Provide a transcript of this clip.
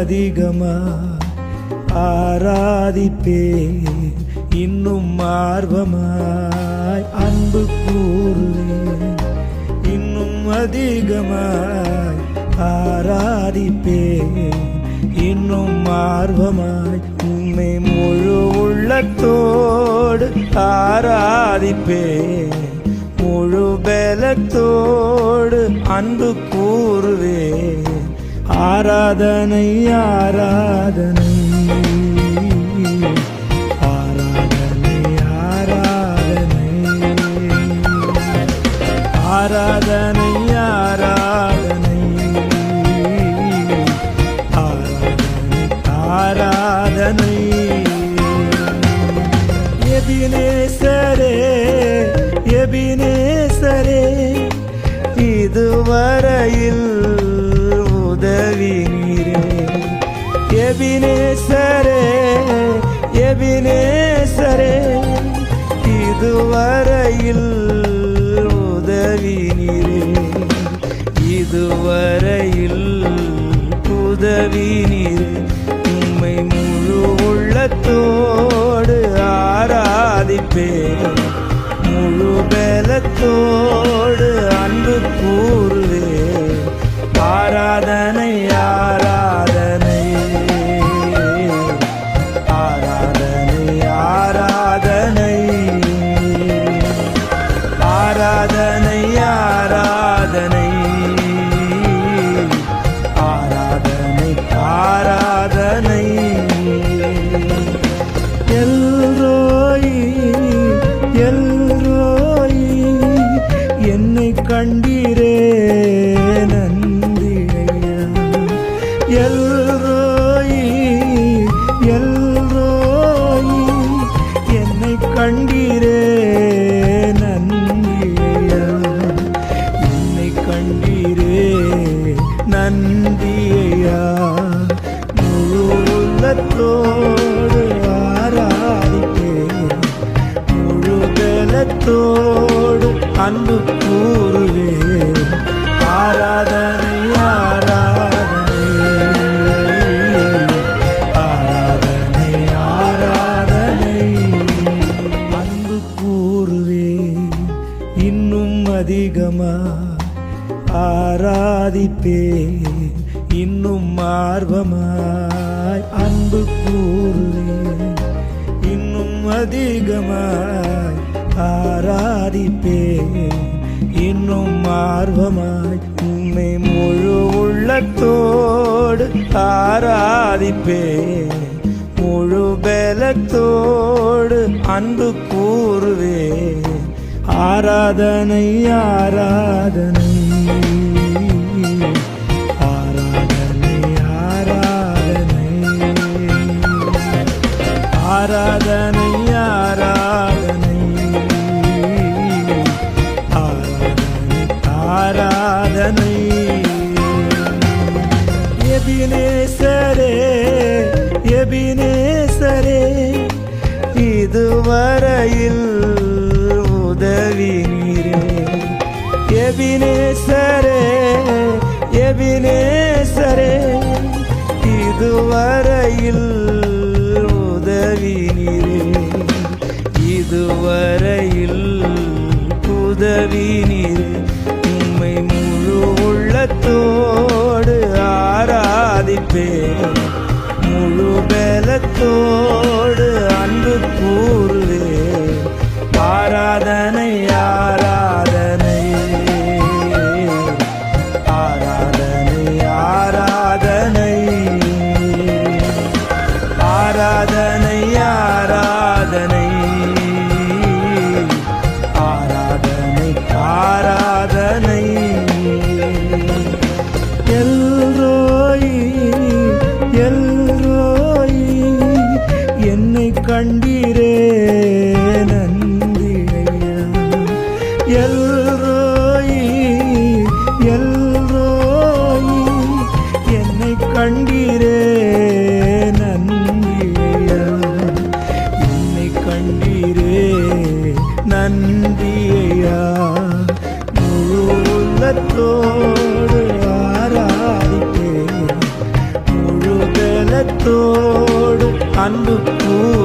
அதிகமாய் ஆராதிப்பேன், இன்னும் ஆர்வமாய் அன்பு கூறுவேன். இன்னும் அதிகமாய் ஆராதிப்பேன், இன்னும் ஆர்வமாய் உம்மை முழு உள்ளத்தோடு ஆராதிப்பேன். முழு பலத்தோடு அன்பு கூறுவேன். ஆராதனை ஆராதனை ஆராதனை ஆராதனை ஆராதனை ஆராதனை ஆராதனை ஆராதனை. எபினேசரே எபினேசரே, இதுவரையில் உதவி நீரே. எபினேசரே எபினேசரே, இதுவரையில் உதவி நீரே. இதுவரையில் உதவி நீரே. உம்மை முழு உள்ளத்தோடு ஆராதிப்பேன். முழு பலத்தோடு அன்பு கூறுவேன். ஆராதனை ஆராதனை ஆராதனை ஆராதனை ஆராதனை ஆராதனை ஆராதனை ஆராதனை. எல்ரோயி எல்ரோயி, என்னை கண்டீரே நன்றி ஐயா. எல்ரோயி எல்ரோயி, என்னை கண்டீரே நன்றி ஐயா. என்னை கண்டீரே நன்றி ஐயா. முழு உள்ளத்தோடு ஆராதிப்பேன். முழு பலத்தோடு அன்பு கூறுவேன். ஆராதனை ஆராதனை ஆராதனை ஆராதனை. அன்பு கூறுவேன், இன்னும் அதிகமாய் ஆராதிப்பேன். இன்னும் ஆர்வமாய் அன்பு கூறுவேன். இன்னும் அதிகமாய் ஆராதிப்பேன். இன்னும் ஆர்வமாய் உம்மை முழு உள்ளத்தோடு ஆராதிப்பேன். முழு பலத்தோடு அன்பு கூறுவேன். ஆராதனை ஆராதனை ஆராதனை ஆராதனை ஆராதனை ஆராதனை ஆராதனை ஆராதனை. எபினேசரே எபினேசரே, இதுவரையில் உதவி நீரே. எபினேசரே எபினேசரே, இதுவரையில் உதவி நீரே. இதுவரையில் உதவி நீரே. உம்மை முழு உள்ளத்தோடு ஆராதிப்பேன். முழு பலத்தோடு அன்பு கூறுவேன். ஆராதனை ஆராதனை ஆராதனை ஆராதனை ஆராதனை ஆராதனை ஆராதனை ஆராதனை. எல்ரோயி எல்ரோயி, என்னை கண்டீரே நன்றி ஐயா. எல்ரோயி எல்ரோயி, என்னை கண்டீரே நன்றி ஐயா. என்னை கண்டீரே நன்றி ஐயா. முழு உள்ளத்தோடு ஆராதிப்பேன். முழு அன்பு கூறுகிறேன்.